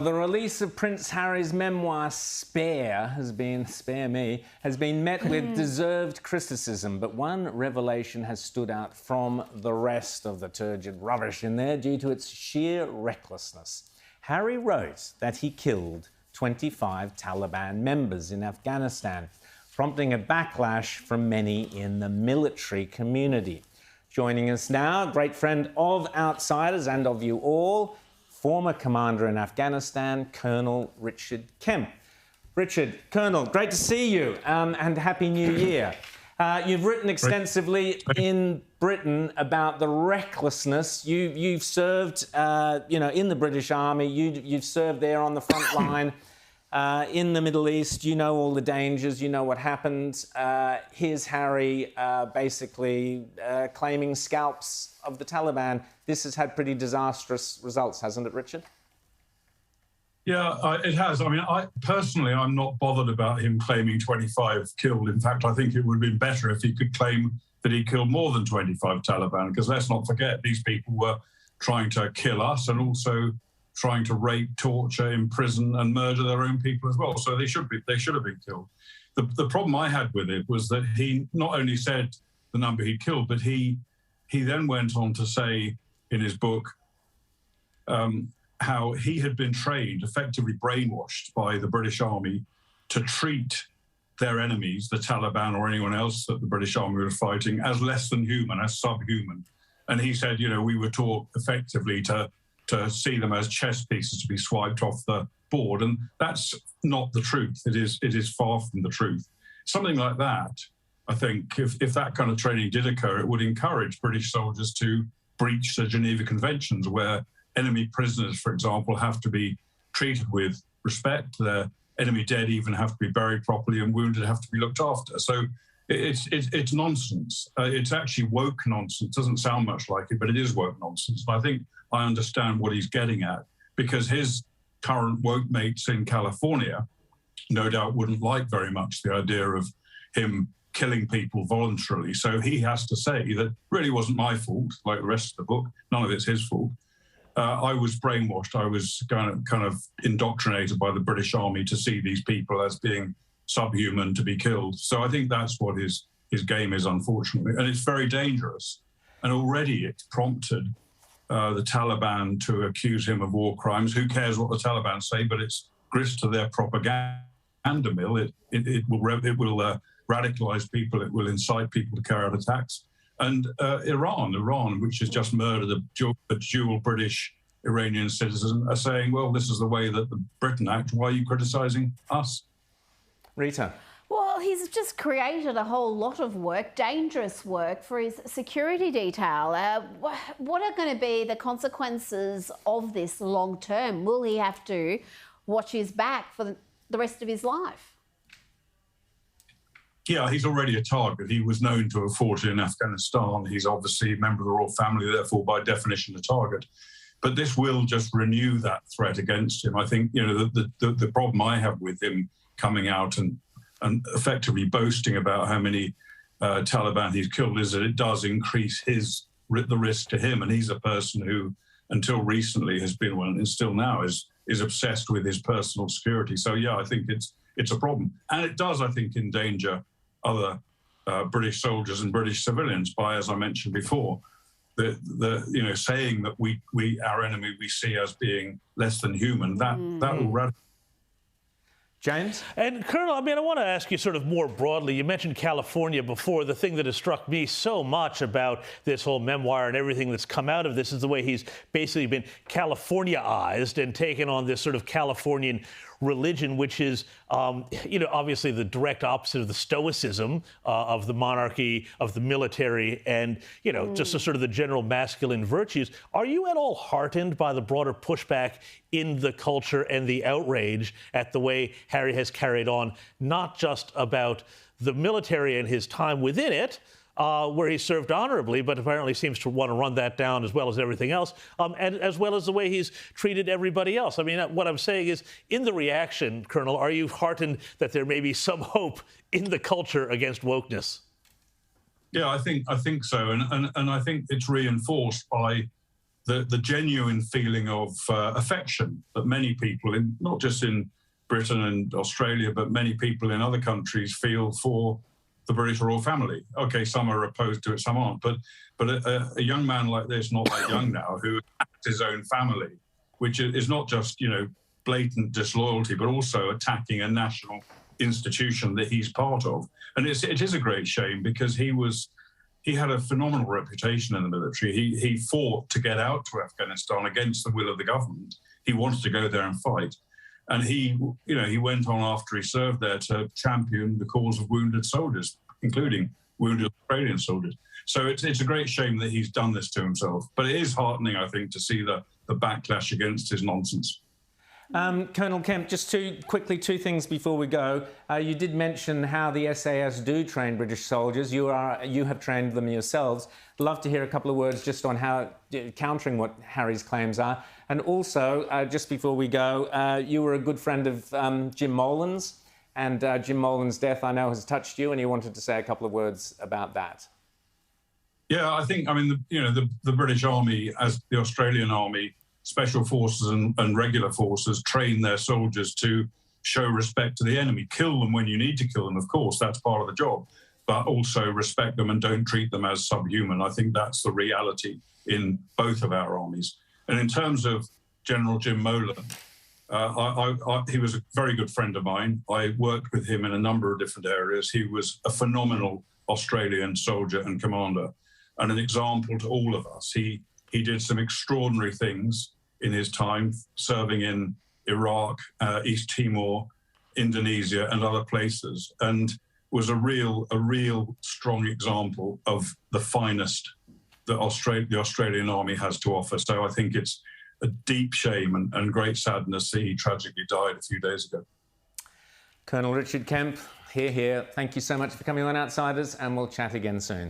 The release of Prince Harry's memoir, Spare Me, has been met with deserved criticism, but one revelation has stood out from the rest of the turgid rubbish in there due to its sheer recklessness. Harry wrote that he killed 25 Taliban members in Afghanistan, prompting a backlash from many in the military community. Joining us now, a great friend of Outsiders and of you all, former commander in Afghanistan, Colonel Richard Kemp. Richard, Colonel, great to see you, and Happy New Year. You've written extensively in Britain about the recklessness. You've served, in the British Army. You've served there on the front line in the Middle East. You know all the dangers. You know what happened. Here's Harry basically claiming scalps of the Taliban. This has had pretty disastrous results, hasn't it, Richard? Yeah, it has. I mean, I'm not bothered about him claiming 25 killed. In fact, I think it would have been better if he could claim that he killed more than 25 Taliban, because let's not forget, these people were trying to kill us and also trying to rape, torture, imprison and murder their own people as well. So they should have been killed. The problem I had with it was that he not only said the number he'd killed, but he then went on to say in his book how he had been trained, effectively brainwashed by the British Army to treat their enemies, the Taliban or anyone else that the British Army was fighting, as less than human, as subhuman. And he said, we were taught effectively to see them as chess pieces to be swiped off the board. And that's not the truth. It is far from the truth. Something like that, I think, if that kind of training did occur, it would encourage British soldiers to breach the Geneva Conventions, where enemy prisoners, for example, have to be treated with respect. Their enemy dead even have to be buried properly, and wounded have to be looked after. So it's nonsense. It's actually woke nonsense. Doesn't sound much like it, but it is woke nonsense. And I think I understand what he's getting at, because his current woke mates in California no doubt wouldn't like very much the idea of him killing people voluntarily. So he has to say that really wasn't my fault, like the rest of the book. None of it's his fault. I was brainwashed. I was kind of indoctrinated by the British Army to see these people as being subhuman, to be killed. So I think that's what his game is, unfortunately. And it's very dangerous. And already it's prompted the Taliban to accuse him of war crimes. Who cares what the Taliban say, but it's grist to their propaganda mill. It will radicalize people. It will incite people to carry out attacks. And Iran, which has just murdered a dual British-Iranian citizen, are saying, well, this is the way that the Britain act. Why are you criticising us? Rita. Well, he's just created a whole lot of work, dangerous work, for his security detail. What are going to be the consequences of this long term? Will he have to watch his back for the rest of his life? Yeah, he's already a target. He was known to have fought in Afghanistan. He's obviously a member of the royal family, therefore, by definition, a target. But this will just renew that threat against him. I think, the problem I have with him coming out and effectively boasting about how many Taliban he's killed is that it does increase the risk to him. And he's a person who, until recently, has been, and still now is obsessed with his personal security. So, yeah, I think it's a problem. And it does, I think, endanger other British soldiers and British civilians by, as I mentioned before, saying that our enemy we see as being less than human, that will James? And Colonel, I want to ask you sort of more broadly. You mentioned California before. The thing that has struck me so much about this whole memoir and everything that's come out of this is the way he's basically been Californiaized and taken on this sort of Californian religion, which is, obviously the direct opposite of the stoicism of the monarchy, of the military, and, just sort of the general masculine virtues. Are you at all heartened by the broader pushback in the culture and the outrage at the way Harry has carried on, not just about the military and his time within it, where he served honorably, but apparently seems to want to run that down as well as everything else, and as well as the way he's treated everybody else? What I'm saying is, in the reaction, Colonel, are you heartened that there may be some hope in the culture against wokeness? Yeah, I think so, and I think it's reinforced by the genuine feeling of affection that many people, not just in Britain and Australia, but many people in other countries feel for the British royal family. Okay, some are opposed to it, some aren't. But a young man like this, not that young now, who attacks his own family, which is not just, blatant disloyalty, but also attacking a national institution that he's part of. And it is a great shame, because he had a phenomenal reputation in the military. He fought to get out to Afghanistan against the will of the government. He wanted to go there and fight. And he went on after he served there to champion the cause of wounded soldiers, including wounded Australian soldiers. So it's a great shame that he's done this to himself. But it is heartening, I think, to see the backlash against his nonsense. Colonel Kemp, just two things before we go. You did mention how the SAS do train British soldiers. You have trained them yourselves. Love to hear a couple of words just on how countering what Harry's claims are. And also, just before we go, you were a good friend of Jim Molan's, and Jim Molan's death, I know, has touched you, and you wanted to say a couple of words about that. Yeah, I think, the British Army, as the Australian Army, Special Forces and regular forces, train their soldiers to show respect to the enemy. Kill them when you need to kill them, of course, that's part of the job, but also respect them and don't treat them as subhuman. I think that's the reality in both of our armies. And in terms of General Jim Molan, he was a very good friend of mine. I worked with him in a number of different areas. He was a phenomenal Australian soldier and commander, and an example to all of us. He did some extraordinary things in his time serving in Iraq, East Timor, Indonesia, and other places, and was a real strong example of the finest that the Australian Army has to offer. So I think it's a deep shame and great sadness that he tragically died a few days ago. Colonel Richard Kemp, here. Thank you so much for coming on Outsiders, and we'll chat again soon.